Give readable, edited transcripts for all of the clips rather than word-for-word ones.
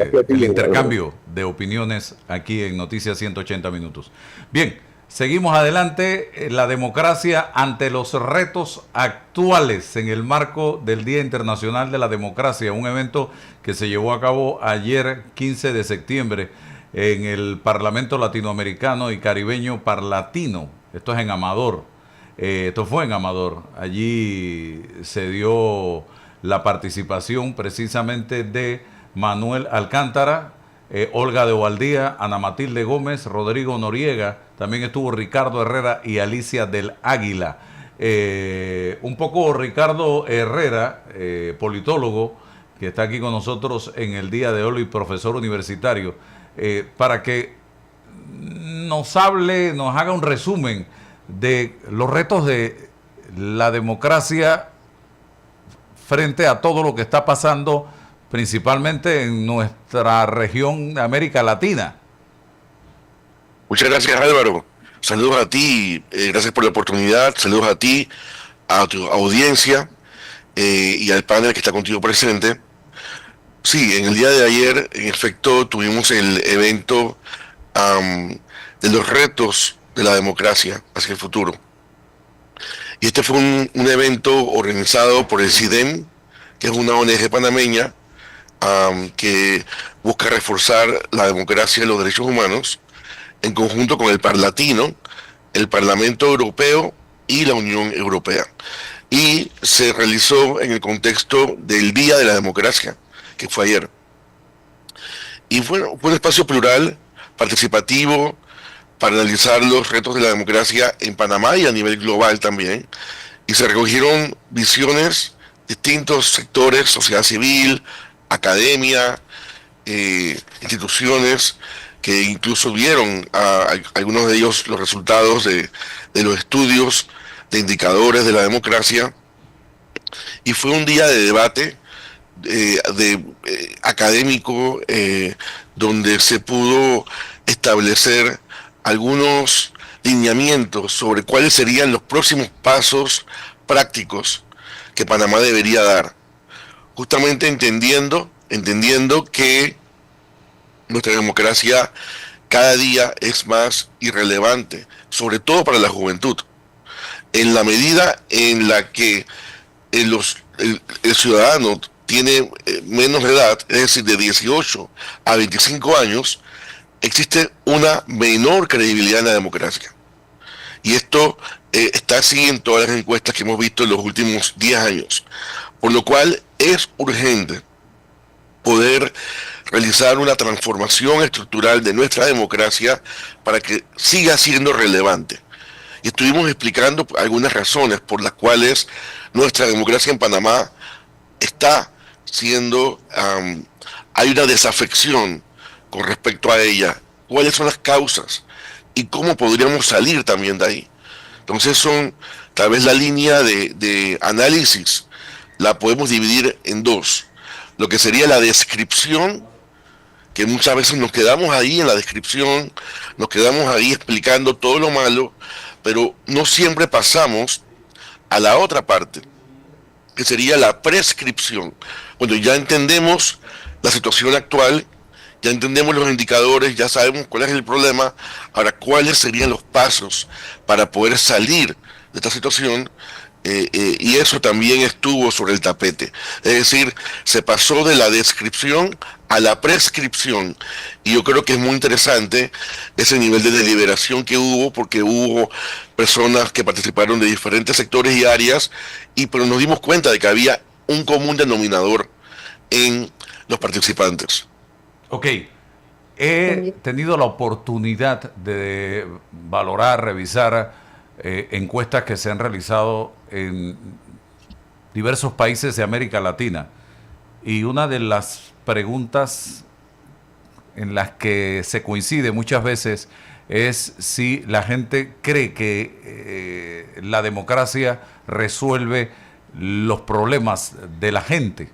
Gracias a ti, el Eduardo. intercambio de opiniones aquí en Noticias 180 Minutos. Bien, seguimos adelante. La democracia ante los retos actuales en el marco del Día Internacional de la Democracia, un evento que se llevó a cabo ayer 15 de septiembre en el Parlamento Latinoamericano y Caribeño Parlatino. Esto es en Amador. Esto fue en Amador. Allí se dio la participación precisamente de Manuel Alcántara, Olga de Ovaldía, Ana Matilde Gómez, Rodrigo Noriega, también estuvo Ricardo Herrera y Alicia del Águila. Un poco Ricardo Herrera, politólogo, que está aquí con nosotros en el día de hoy, profesor universitario, para que nos hable, nos haga un resumen de los retos de la democracia frente a todo lo que está pasando principalmente en nuestra región de América Latina. Muchas gracias, Álvaro. Saludos a ti, gracias por la oportunidad. Saludos a ti, a tu audiencia y al panel que está contigo presente. Sí, en el día de ayer, en efecto, tuvimos el evento de los retos de la democracia hacia el futuro. Y este fue un evento organizado por el CIDEM, que es una ONG panameña que busca reforzar la democracia y los derechos humanos, en conjunto con el Parlatino, el Parlamento Europeo y la Unión Europea. Y se realizó en el contexto del Día de la Democracia, que fue ayer. Y fue un espacio plural, participativo, para analizar los retos de la democracia en Panamá y a nivel global también. Y se recogieron visiones, distintos sectores, sociedad civil, academia, instituciones, que incluso vieron a algunos de ellos los resultados de los estudios de indicadores de la democracia. Y fue un día de debate académico, donde se pudo establecer algunos lineamientos sobre cuáles serían los próximos pasos prácticos que Panamá debería dar, justamente entendiendo que nuestra democracia cada día es más irrelevante, sobre todo para la juventud, en la medida en la que el ciudadano tiene menos edad, es decir, de 18 a 25 años, existe una menor credibilidad en la democracia. Y esto está así en todas las encuestas que hemos visto en los últimos 10 años. Por lo cual es urgente poder realizar una transformación estructural de nuestra democracia para que siga siendo relevante. Y estuvimos explicando algunas razones por las cuales nuestra democracia en Panamá está siendo, hay una desafección con respecto a ella, cuáles son las causas y cómo podríamos salir también de ahí. Entonces son, tal vez la línea de análisis la podemos dividir en dos. Lo que sería la descripción, que muchas veces nos quedamos ahí en la descripción, nos quedamos ahí explicando todo lo malo, pero no siempre pasamos a la otra parte, que sería la prescripción. Bueno, ya entendemos la situación actual, ya entendemos los indicadores, ya sabemos cuál es el problema, ahora cuáles serían los pasos para poder salir de esta situación, y eso también estuvo sobre el tapete. Es decir, se pasó de la descripción a la prescripción, y yo creo que es muy interesante ese nivel de deliberación que hubo, porque hubo personas que participaron de diferentes sectores y áreas, pero nos dimos cuenta de que había un común denominador en los participantes. Ok, he tenido la oportunidad de valorar, revisar encuestas que se han realizado en diversos países de América Latina, y una de las preguntas en las que se coincide muchas veces es si la gente cree que la democracia resuelve los problemas de la gente.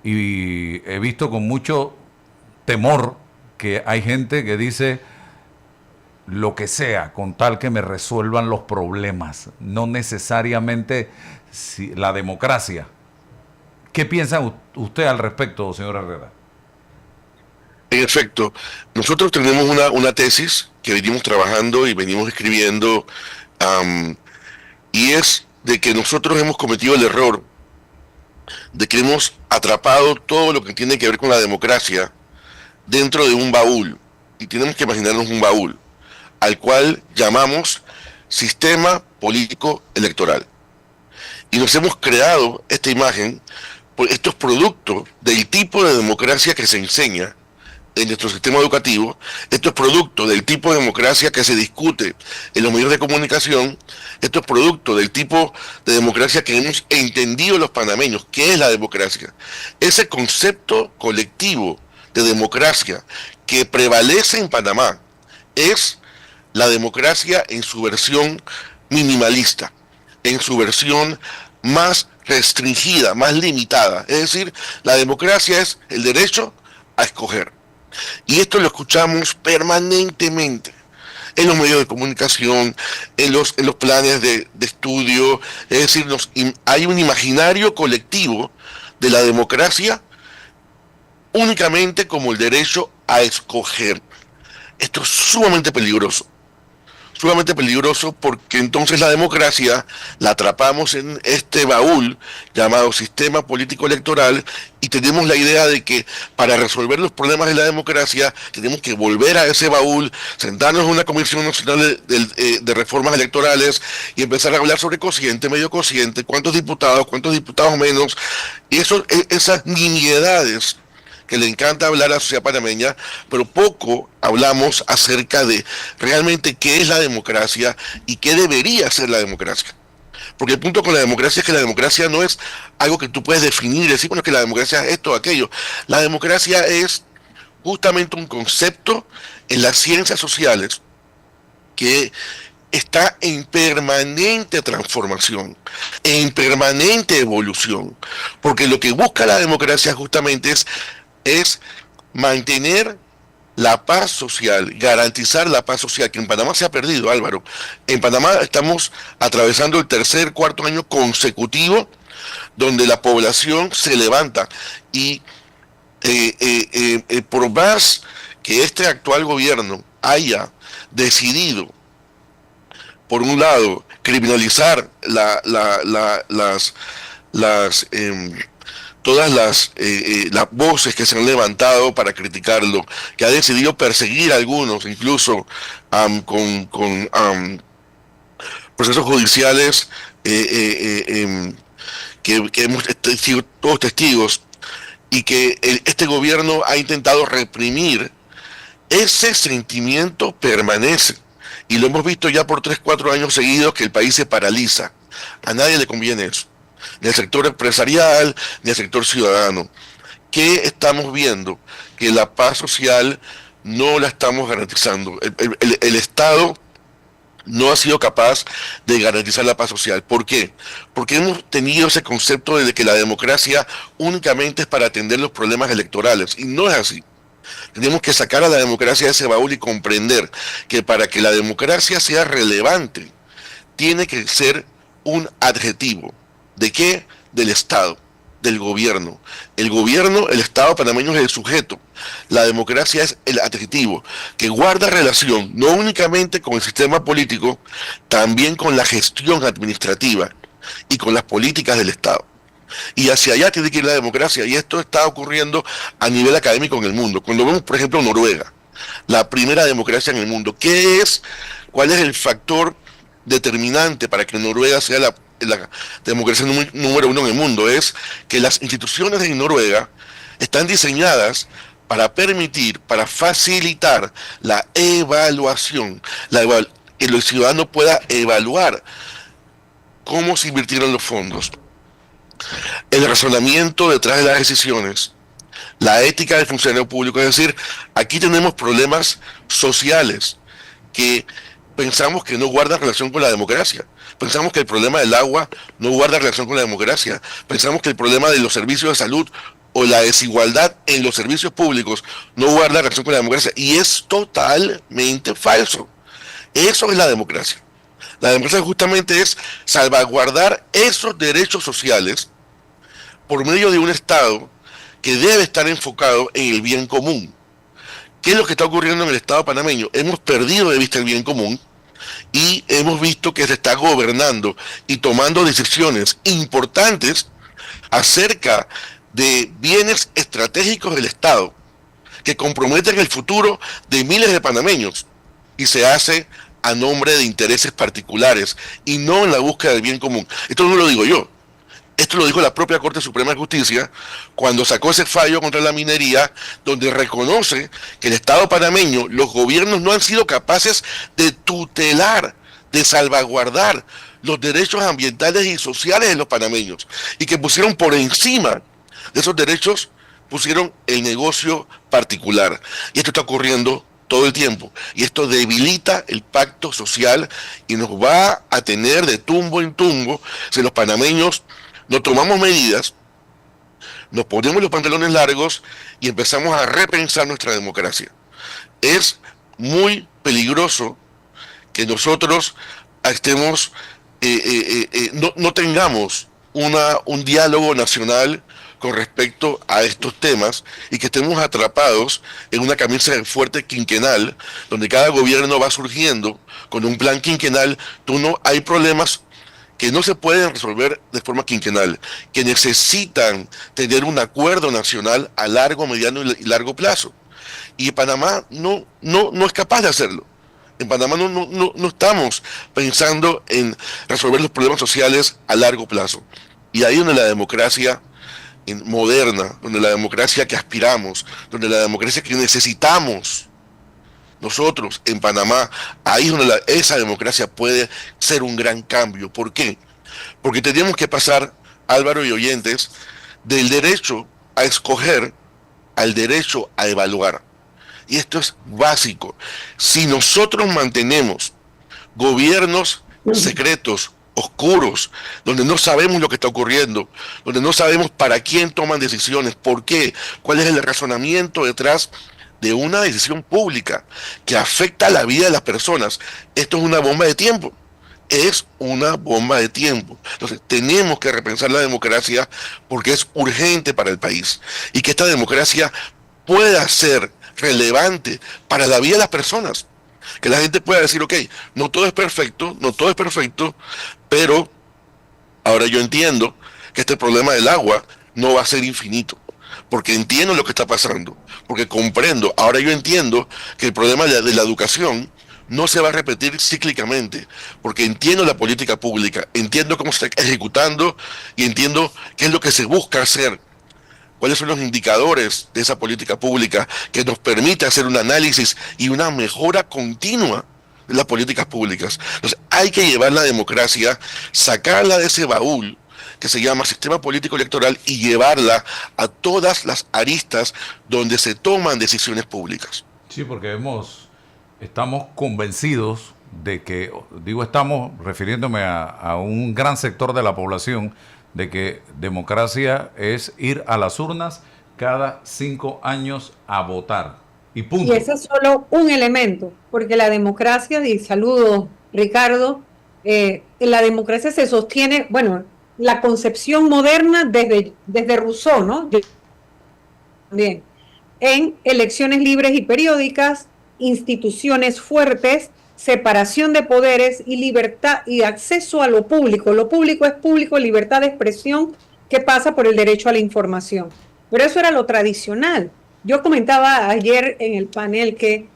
Y he visto con mucho temor que hay gente que dice lo que sea con tal que me resuelvan los problemas, no necesariamente la democracia. ¿Qué piensa usted al respecto, señor Herrera? efecto, nosotros tenemos una tesis que venimos trabajando y venimos escribiendo, y es de que nosotros hemos cometido el error de que hemos atrapado todo lo que tiene que ver con la democracia dentro de un baúl. Y tenemos que imaginarnos un baúl, al cual llamamos sistema político electoral. Y nos hemos creado esta imagen, por estos productos del tipo de democracia que se enseña en nuestro sistema educativo, esto es producto del tipo de democracia que se discute en los medios de comunicación, esto es producto del tipo de democracia que hemos entendido los panameños, ¿qué es la democracia? Ese concepto colectivo de democracia que prevalece en Panamá es la democracia en su versión minimalista, en su versión más restringida, más limitada. Es decir, la democracia es el derecho a escoger. Y esto lo escuchamos permanentemente en los medios de comunicación, en los planes de estudio. Es decir, hay un imaginario colectivo de la democracia únicamente como el derecho a escoger. Esto es sumamente peligroso porque entonces la democracia la atrapamos en este baúl llamado sistema político electoral y tenemos la idea de que para resolver los problemas de la democracia tenemos que volver a ese baúl, sentarnos en una comisión nacional de reformas electorales y empezar a hablar sobre cociente, medio cociente, cuántos diputados menos, y esas nimiedades que le encanta hablar a la sociedad panameña, pero poco hablamos acerca de realmente qué es la democracia y qué debería ser la democracia. Porque el punto con la democracia es que la democracia no es algo que tú puedes definir y decir, bueno, que la democracia es esto o aquello. La democracia es justamente un concepto en las ciencias sociales que está en permanente transformación, en permanente evolución, porque lo que busca la democracia justamente es mantener la paz social, garantizar la paz social, que en Panamá se ha perdido, Álvaro. En Panamá estamos atravesando el cuarto año consecutivo donde la población se levanta y por más que este actual gobierno haya decidido, por un lado, criminalizar todas las voces que se han levantado para criticarlo, que ha decidido perseguir a algunos, incluso con procesos judiciales que hemos sido todos testigos, y que este gobierno ha intentado reprimir. Ese sentimiento permanece, y lo hemos visto ya por 3, 4 años seguidos que el país se paraliza. A nadie le conviene eso, ni al sector empresarial, ni al sector ciudadano. ¿Qué estamos viendo? Que la paz social no la estamos garantizando. El Estado no ha sido capaz de garantizar la paz social. ¿Por qué? Porque hemos tenido ese concepto de que la democracia únicamente es para atender los problemas electorales, y no es así. Tenemos que sacar a la democracia de ese baúl y comprender que para que la democracia sea relevante, tiene que ser un adjetivo. ¿De qué? Del Estado, del gobierno. El Estado panameño es el sujeto. La democracia es el adjetivo, que guarda relación no únicamente con el sistema político, también con la gestión administrativa y con las políticas del Estado. Y hacia allá tiene que ir la democracia, y esto está ocurriendo a nivel académico en el mundo. Cuando vemos, por ejemplo, Noruega, la primera democracia en el mundo, ¿cuál es el factor determinante para que Noruega sea la democracia número 1 en el mundo? Es que las instituciones en Noruega están diseñadas para permitir, para facilitar la evaluación, que el ciudadano pueda evaluar cómo se invirtieron los fondos, el razonamiento detrás de las decisiones, la ética del funcionario público. Es decir, aquí tenemos problemas sociales que pensamos que no guardan relación con la democracia. Pensamos que el problema del agua no guarda relación con la democracia. Pensamos que el problema de los servicios de salud o la desigualdad en los servicios públicos no guarda relación con la democracia. Y es totalmente falso. Eso es la democracia. La democracia justamente es salvaguardar esos derechos sociales por medio de un Estado que debe estar enfocado en el bien común. ¿Qué es lo que está ocurriendo en el Estado panameño? Hemos perdido de vista el bien común y hemos visto que se está gobernando y tomando decisiones importantes acerca de bienes estratégicos del Estado que comprometen el futuro de miles de panameños y se hace a nombre de intereses particulares y no en la búsqueda del bien común. Esto no lo digo yo, esto lo dijo la propia Corte Suprema de Justicia cuando sacó ese fallo contra la minería, donde reconoce que el Estado panameño, los gobiernos no han sido capaces de tutelar, de salvaguardar los derechos ambientales y sociales de los panameños, y que pusieron por encima de esos derechos, pusieron el negocio particular. Y esto está ocurriendo todo el tiempo, y esto debilita el pacto social y nos va a tener de tumbo en tumbo si los panameños no tomamos medidas, nos ponemos los pantalones largos y empezamos a repensar nuestra democracia. Es muy peligroso que nosotros estemos, no tengamos un diálogo nacional con respecto a estos temas y que estemos atrapados en una camisa de fuerte quinquenal, donde cada gobierno va surgiendo con un plan quinquenal. Hay problemas que no se pueden resolver de forma quinquenal, que necesitan tener un acuerdo nacional a largo, mediano y largo plazo. Y Panamá no es capaz de hacerlo. En Panamá no estamos pensando en resolver los problemas sociales a largo plazo. Y ahí donde la democracia moderna, donde la democracia que aspiramos, donde la democracia que necesitamos nosotros en Panamá, ahí es donde esa democracia puede ser un gran cambio. ¿Por qué? Porque tenemos que pasar, Álvaro y oyentes, del derecho a escoger al derecho a evaluar. Y esto es básico. Si nosotros mantenemos gobiernos secretos, oscuros, donde no sabemos lo que está ocurriendo, donde no sabemos para quién toman decisiones, por qué, cuál es el razonamiento detrás de una decisión pública que afecta la vida de las personas, esto es una bomba de tiempo. Es una bomba de tiempo. Entonces tenemos que repensar la democracia porque es urgente para el país y que esta democracia pueda ser relevante para la vida de las personas. Que la gente pueda decir, ok, no todo es perfecto, pero ahora yo entiendo que este problema del agua no va a ser infinito, porque entiendo lo que está pasando, porque comprendo, ahora yo entiendo que el problema de la educación no se va a repetir cíclicamente, porque entiendo la política pública, entiendo cómo se está ejecutando y entiendo qué es lo que se busca hacer, cuáles son los indicadores de esa política pública que nos permite hacer un análisis y una mejora continua de las políticas públicas. Entonces hay que llevar la democracia, sacarla de ese baúl que se llama sistema político electoral y llevarla a todas las aristas donde se toman decisiones públicas. Sí, porque estamos convencidos de que, estamos refiriéndome a un gran sector de la población, de que democracia es ir a las urnas cada 5 años a votar. Y punto. Y ese es solo un elemento, porque la democracia, y saludo Ricardo, la democracia se sostiene, bueno, la concepción moderna desde Rousseau, ¿no? También, en elecciones libres y periódicas, instituciones fuertes, separación de poderes y libertad y acceso a lo público. Lo público es público, libertad de expresión que pasa por el derecho a la información. Pero eso era lo tradicional. Yo comentaba ayer en el panel que,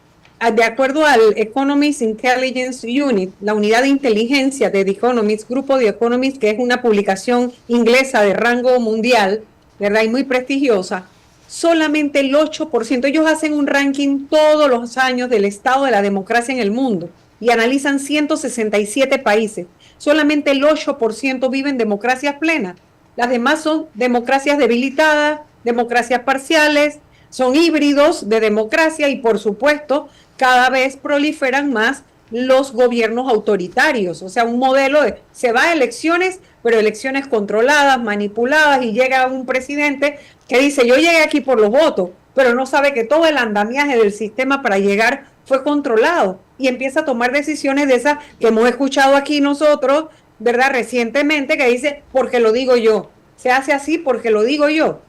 de acuerdo al Economist Intelligence Unit, la unidad de inteligencia de The Economist, grupo de Economist, que es una publicación inglesa de rango mundial, ¿verdad? Y muy prestigiosa, solamente el 8%, ellos hacen un ranking todos los años del estado de la democracia en el mundo y analizan 167 países. Solamente el 8% viven democracias plenas. Las demás son democracias debilitadas, democracias parciales, son híbridos de democracia y, por supuesto, cada vez proliferan más los gobiernos autoritarios. O sea, un modelo de se va a elecciones, pero elecciones controladas, manipuladas, y llega un presidente que dice, yo llegué aquí por los votos, pero no sabe que todo el andamiaje del sistema para llegar fue controlado y empieza a tomar decisiones de esas que hemos escuchado aquí nosotros, ¿verdad? Recientemente, que dice, porque lo digo yo, se hace así porque lo digo yo.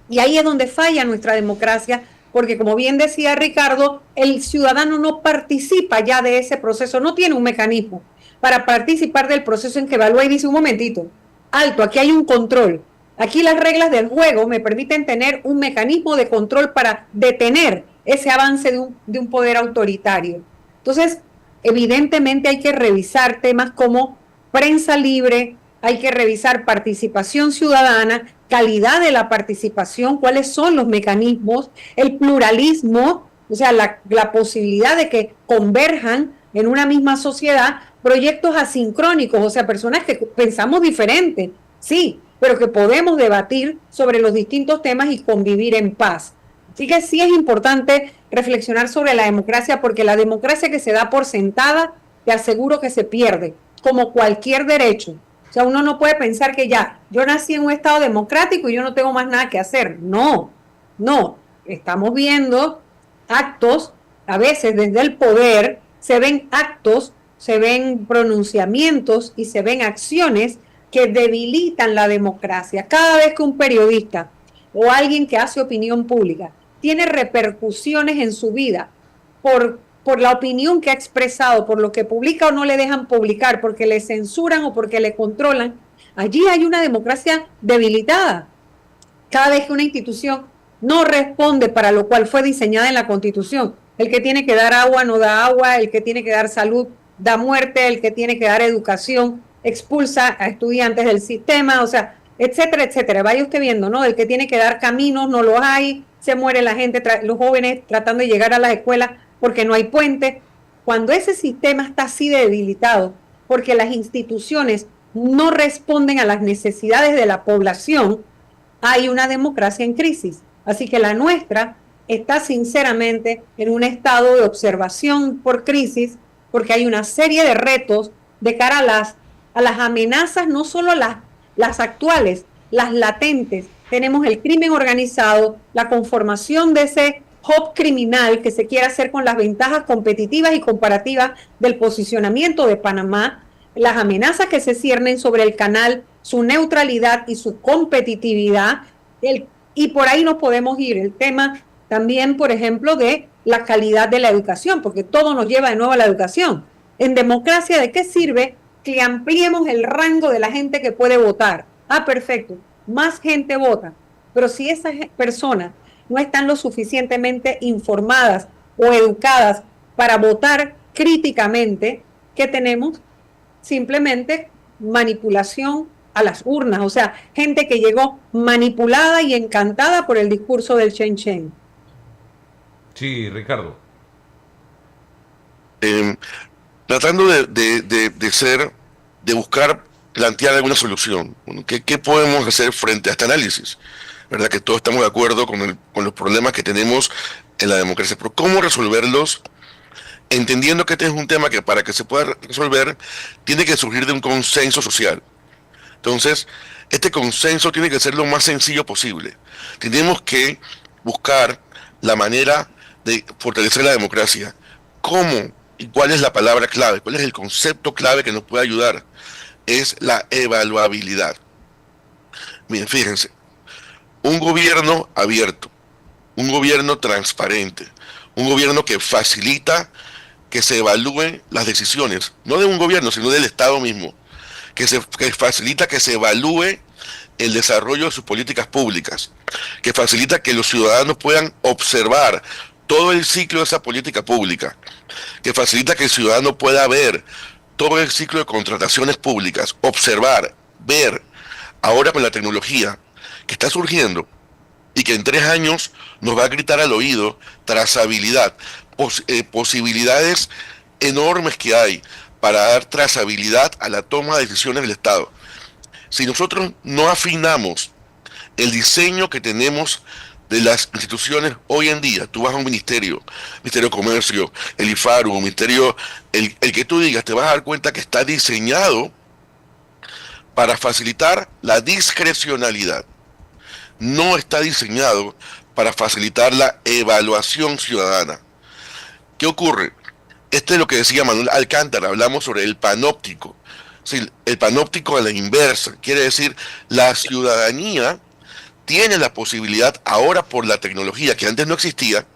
Y ahí es donde falla nuestra democracia, porque como bien decía Ricardo, el ciudadano no participa ya de ese proceso, no tiene un mecanismo para participar del proceso en que evalúa y dice, un momentito, alto, aquí hay un control. Aquí las reglas del juego me permiten tener un mecanismo de control para detener ese avance de un poder autoritario. Entonces, evidentemente hay que revisar temas como prensa libre, hay que revisar participación ciudadana, calidad de la participación, cuáles son los mecanismos, el pluralismo, o sea, la posibilidad de que converjan en una misma sociedad proyectos asincrónicos, o sea, personas que pensamos diferente, sí, pero que podemos debatir sobre los distintos temas y convivir en paz. Así que sí es importante reflexionar sobre la democracia, porque la democracia que se da por sentada, te aseguro que se pierde, como cualquier derecho. O sea, uno no puede pensar que ya, yo nací en un estado democrático y yo no tengo más nada que hacer. No, no. Estamos viendo actos, a veces desde el poder, se ven actos, se ven pronunciamientos y se ven acciones que debilitan la democracia. Cada vez que un periodista o alguien que hace opinión pública tiene repercusiones en su vida por la opinión que ha expresado, por lo que publica o no le dejan publicar, porque le censuran o porque le controlan, allí hay una democracia debilitada. Cada vez que una institución no responde para lo cual fue diseñada en la Constitución, el que tiene que dar agua no da agua, el que tiene que dar salud da muerte, el que tiene que dar educación expulsa a estudiantes del sistema, o sea, etcétera, etcétera. Vaya usted viendo, ¿no? El que tiene que dar caminos no los hay, se muere la gente, los jóvenes tratando de llegar a las escuelas porque no hay puente. Cuando ese sistema está así debilitado, porque las instituciones no responden a las necesidades de la población, hay una democracia en crisis. Así que la nuestra está sinceramente en un estado de observación por crisis, porque hay una serie de retos de cara a las amenazas, no solo las actuales, las latentes. Tenemos el crimen organizado, la conformación de ese hub criminal que se quiere hacer con las ventajas competitivas y comparativas del posicionamiento de Panamá, las amenazas que se ciernen sobre el canal, su neutralidad y su competitividad, y por ahí nos podemos ir. El tema también, por ejemplo, de la calidad de la educación, porque todo nos lleva de nuevo a la educación. En democracia, ¿de qué sirve que ampliemos el rango de la gente que puede votar? Ah, perfecto, más gente vota, pero si esas personas no están lo suficientemente informadas o educadas para votar críticamente, ¿qué tenemos? Simplemente manipulación a las urnas, o sea, gente que llegó manipulada y encantada por el discurso del Chen Chen. Sí, Ricardo. Tratando de buscar, plantear alguna solución. Bueno, ¿qué podemos hacer frente a este análisis? ¿Verdad? Que todos estamos de acuerdo con los problemas que tenemos en la democracia, pero ¿cómo resolverlos? Entendiendo que este es un tema que para que se pueda resolver tiene que surgir de un consenso social. Entonces, este consenso tiene que ser lo más sencillo posible. Tenemos que buscar la manera de fortalecer la democracia. ¿Cómo? ¿Y cuál es la palabra clave? ¿Cuál es el concepto clave que nos puede ayudar? Es la evaluabilidad. Miren, fíjense, un gobierno abierto, un gobierno transparente, un gobierno que facilita que se evalúen las decisiones, no de un gobierno, sino del Estado mismo, que facilita que se evalúe el desarrollo de sus políticas públicas, que facilita que los ciudadanos puedan observar todo el ciclo de esa política pública, que facilita que el ciudadano pueda ver todo el ciclo de contrataciones públicas, observar, ver, ahora con la tecnología que está surgiendo y que en 3 años nos va a gritar al oído trazabilidad, posibilidades enormes que hay para dar trazabilidad a la toma de decisiones del Estado. Si nosotros no afinamos el diseño que tenemos de las instituciones hoy en día, tú vas a un ministerio de Comercio, el IFARU, un ministerio, el que tú digas, te vas a dar cuenta que está diseñado para facilitar la discrecionalidad. No está diseñado para facilitar la evaluación ciudadana. ¿Qué ocurre? Este es lo que decía Manuel Alcántara, hablamos sobre el panóptico. Sí, el panóptico a la inversa, quiere decir la ciudadanía tiene la posibilidad ahora por la tecnología que antes no existía,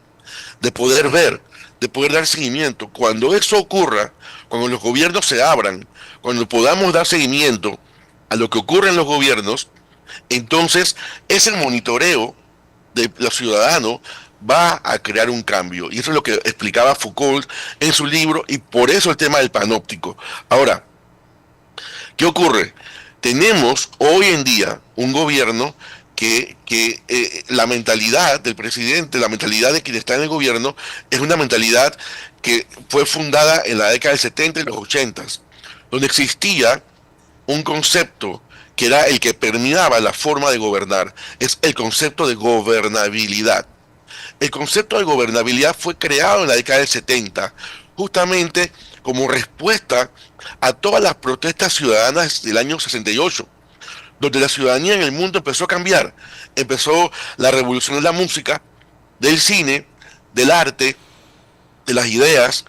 de poder ver, de poder dar seguimiento. Cuando eso ocurra, cuando los gobiernos se abran, cuando podamos dar seguimiento a lo que ocurre en los gobiernos, entonces ese monitoreo de los ciudadanos va a crear un cambio. Y eso es lo que explicaba Foucault en su libro, y por eso el tema del panóptico. Ahora, ¿qué ocurre? Tenemos hoy en día un gobierno que la mentalidad del presidente, la mentalidad de quien está en el gobierno, es una mentalidad que fue fundada en la década del 70 y los 80, donde existía un concepto que era el que permeaba la forma de gobernar, es el concepto de gobernabilidad. El concepto de gobernabilidad fue creado en la década del 70, justamente como respuesta a todas las protestas ciudadanas del año 68, donde la ciudadanía en el mundo empezó a cambiar. Empezó la revolución de la música, del cine, del arte, de las ideas,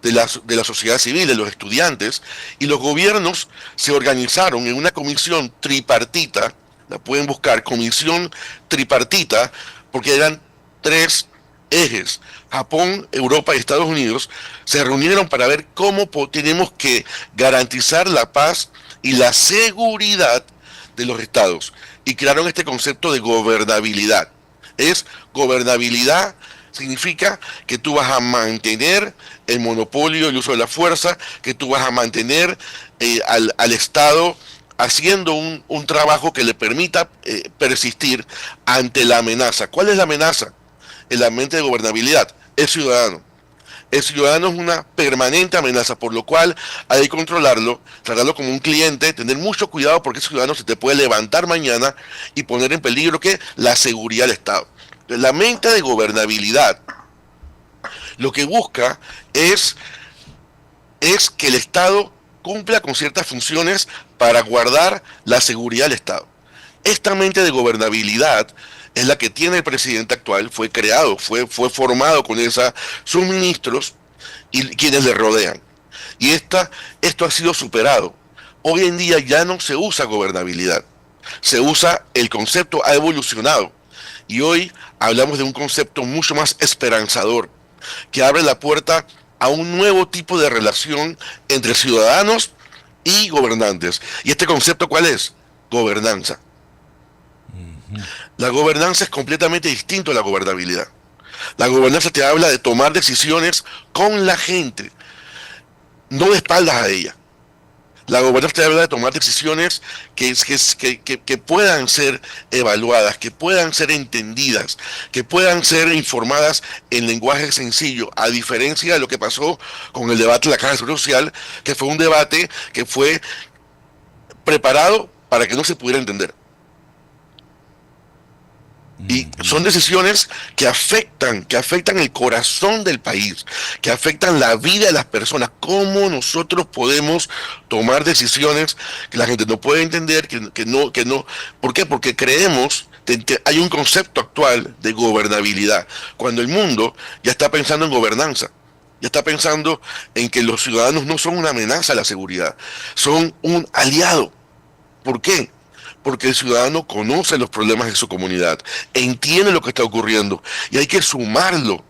de la sociedad civil, de los estudiantes, y los gobiernos se organizaron en una comisión tripartita, la pueden buscar, comisión tripartita, porque eran tres ejes: Japón, Europa y Estados Unidos, se reunieron para ver cómo tenemos que garantizar la paz y la seguridad de los estados, y crearon este concepto de gobernabilidad. Es gobernabilidad, significa que tú vas a mantener el monopolio, el uso de la fuerza, que tú vas a mantener al Estado haciendo un trabajo que le permita persistir ante la amenaza. ¿Cuál es la amenaza en la mente de gobernabilidad? El ciudadano. El ciudadano es una permanente amenaza, por lo cual hay que controlarlo, tratarlo como un cliente, tener mucho cuidado, porque el ciudadano se te puede levantar mañana y poner en peligro ¿qué? La seguridad del Estado. La mente de gobernabilidad lo que busca es que el Estado cumpla con ciertas funciones para guardar la seguridad del Estado. Esta mente de gobernabilidad es la que tiene el presidente actual, fue creado, fue formado con sus ministros y quienes le rodean. Y esto ha sido superado. Hoy en día ya no se usa gobernabilidad, se usa, el concepto ha evolucionado. Y hoy hablamos de un concepto mucho más esperanzador, que abre la puerta a un nuevo tipo de relación entre ciudadanos y gobernantes. ¿Y este concepto cuál es? Gobernanza. La gobernanza es completamente distinto a la gobernabilidad. La gobernanza te habla de tomar decisiones con la gente, no de espaldas a ella. La gobernanza te habla de tomar decisiones que puedan ser evaluadas, que puedan ser entendidas, que puedan ser informadas en lenguaje sencillo, a diferencia de lo que pasó con el debate de la Caja de Seguro Social, que fue un debate que fue preparado para que no se pudiera entender. Y son decisiones que afectan el corazón del país, que afectan la vida de las personas. ¿Cómo nosotros podemos tomar decisiones que la gente no puede entender, que no? ¿Por qué? Porque creemos que hay un concepto actual de gobernabilidad, cuando el mundo ya está pensando en gobernanza. Ya está pensando en que los ciudadanos no son una amenaza a la seguridad, son un aliado. ¿Por qué? Porque el ciudadano conoce los problemas de su comunidad, entiende lo que está ocurriendo, y hay que sumarlo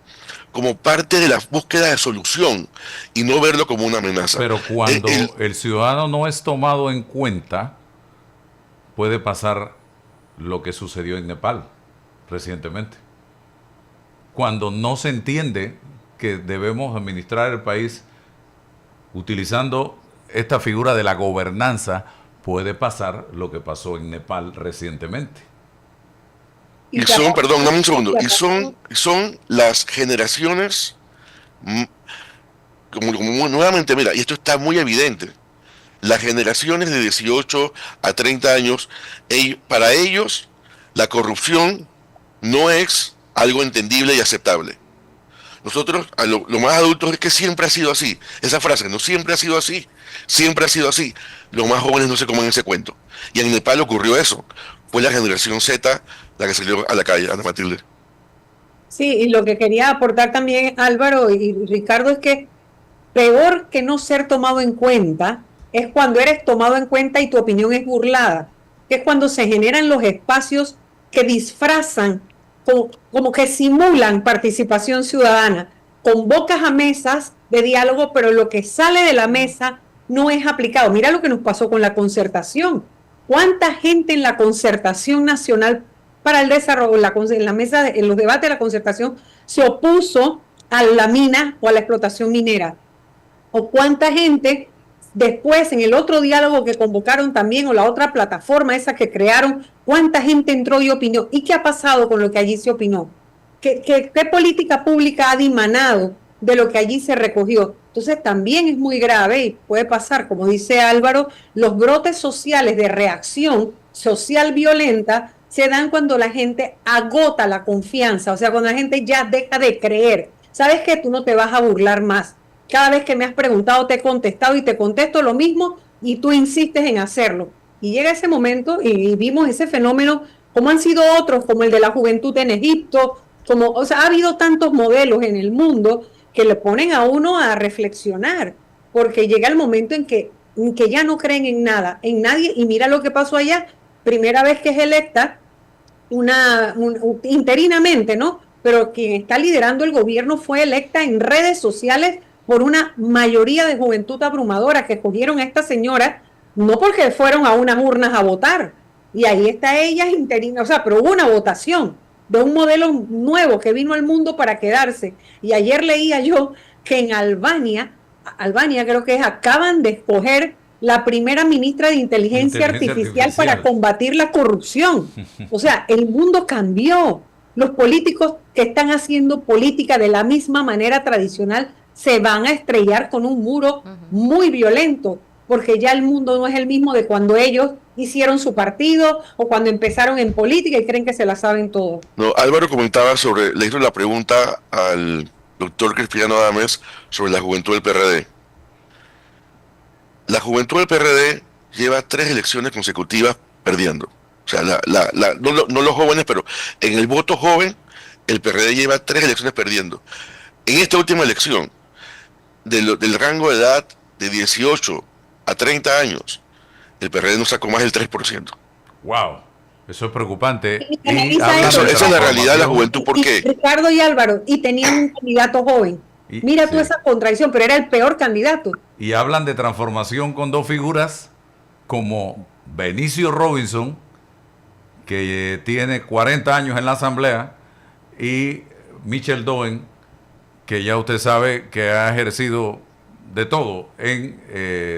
como parte de la búsqueda de solución y no verlo como una amenaza. Pero cuando el ciudadano no es tomado en cuenta, puede pasar lo que sucedió en Nepal recientemente. Cuando no se entiende que debemos administrar el país utilizando esta figura de la gobernanza, puede pasar lo que pasó en Nepal recientemente. Y son, perdón, dame un segundo, y son las generaciones, como nuevamente, mira, y esto está muy evidente, las generaciones de 18 a 30 años, para ellos la corrupción no es algo entendible y aceptable. Nosotros, lo más adultos, es que siempre ha sido así. Esa frase, no siempre ha sido así, siempre ha sido así. Los más jóvenes no se comen ese cuento. Y en Nepal ocurrió eso. Fue la generación Z la que salió a la calle, Ana Matilde. Sí, y lo que quería aportar también Álvaro y Ricardo es que peor que no ser tomado en cuenta es cuando eres tomado en cuenta y tu opinión es burlada, que es cuando se generan los espacios que disfrazan, como que simulan participación ciudadana, convocas a mesas de diálogo, pero lo que sale de la mesa no es aplicado. Mira lo que nos pasó con la concertación. ¿Cuánta gente en la concertación nacional para el desarrollo, en la mesa, en los debates de la concertación, se opuso a la mina o a la explotación minera? ¿O cuánta gente después en el otro diálogo que convocaron también, o la otra plataforma esa que crearon, cuánta gente entró y opinó? ¿Y qué ha pasado con lo que allí se opinó? ¿Qué política pública ha dimanado de lo que allí se recogió? Entonces también es muy grave y puede pasar, como dice Álvaro, los brotes sociales de reacción social violenta se dan cuando la gente agota la confianza, o sea, cuando la gente ya deja de creer. ¿Sabes qué? Tú no te vas a burlar más. Cada vez que me has preguntado te he contestado y te contesto lo mismo y tú insistes en hacerlo. Y llega ese momento y vimos ese fenómeno, como han sido otros, como el de la juventud en Egipto, o sea, ha habido tantos modelos en el mundo que le ponen a uno a reflexionar, porque llega el momento en que ya no creen en nada, en nadie, y mira lo que pasó allá, primera vez que es electa, interinamente, ¿no? Pero quien está liderando el gobierno fue electa en redes sociales por una mayoría de juventud abrumadora que escogieron a esta señora, no porque fueron a unas urnas a votar, y ahí está ella interina, o sea, pero hubo una votación de un modelo nuevo que vino al mundo para quedarse. Y ayer leía yo que en Albania creo que es, acaban de escoger la primera ministra de inteligencia artificial para combatir la corrupción. O sea, el mundo cambió. Los políticos que están haciendo política de la misma manera tradicional se van a estrellar con un muro muy violento, porque ya el mundo no es el mismo de cuando ellos hicieron su partido o cuando empezaron en política y creen que se la saben todo. No, Álvaro comentaba le hizo la pregunta al doctor Cristiano Adames sobre la juventud del PRD. La juventud del PRD lleva 3 elecciones consecutivas perdiendo. O sea, no los jóvenes, pero en el voto joven, el PRD lleva 3 elecciones perdiendo. En esta última elección, del rango de edad de 18 a 30 años, el PRD no sacó más del 3%. ¡Wow! Eso es preocupante. Esa es la realidad de la juventud. ¿Por qué? Ricardo y Álvaro, y tenían un candidato joven. Mira tú esa contradicción, pero era el peor candidato. Y hablan de transformación con 2 figuras como Benicio Robinson, que tiene 40 años en la Asamblea, y Michel Doen, que ya usted sabe que ha ejercido de todo en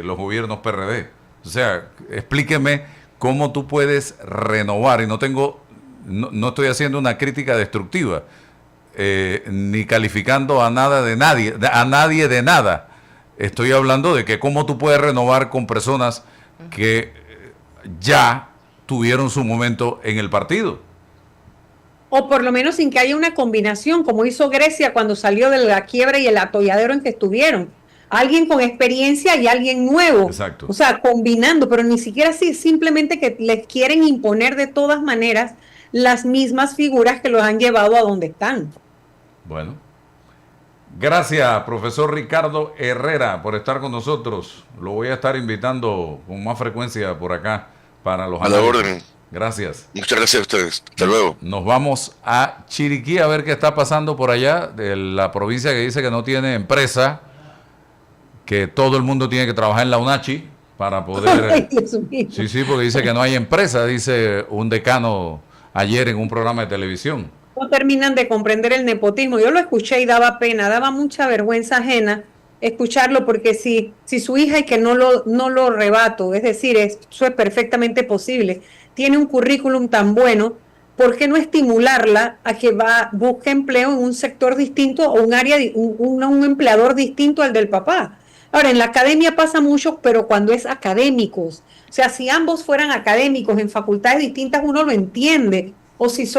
los gobiernos PRD. O sea, explíqueme cómo tú puedes renovar, y no estoy haciendo una crítica destructiva, ni calificando a nadie de nada. Estoy hablando de que cómo tú puedes renovar con personas que ya tuvieron su momento en el partido. O por lo menos sin que haya una combinación, como hizo Grecia cuando salió de la quiebra y el atolladero en que estuvieron. Alguien con experiencia y alguien nuevo. Exacto. O sea, combinando, pero ni siquiera así, simplemente que les quieren imponer de todas maneras las mismas figuras que los han llevado a donde están. Bueno. Gracias, profesor Ricardo Herrera, por estar con nosotros. Lo voy a estar invitando con más frecuencia por acá para los análisis. A la orden. Gracias. Muchas gracias a ustedes. Hasta luego. Nos vamos a Chiriquí a ver qué está pasando por allá, de la provincia que dice que no tiene empresa, que todo el mundo tiene que trabajar en la UNACHI para poder... Ay, Dios mío. Sí, porque dice que no hay empresa, dice un decano ayer en un programa de televisión. No terminan de comprender el nepotismo. Yo lo escuché y daba pena, daba mucha vergüenza ajena escucharlo, porque si su hija, y que no lo rebato, es decir, eso es perfectamente posible, tiene un currículum tan bueno, ¿por qué no estimularla a que busque empleo en un sector distinto o un empleador distinto al del papá? Ahora, en la academia pasa mucho, pero cuando es académicos, o sea, si ambos fueran académicos en facultades distintas, uno lo entiende, o si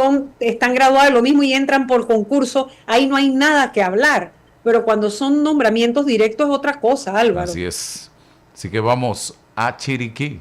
están graduados de lo mismo y entran por concurso, ahí no hay nada que hablar, pero cuando son nombramientos directos es otra cosa, Álvaro. Así es. Así que vamos a Chiriquí.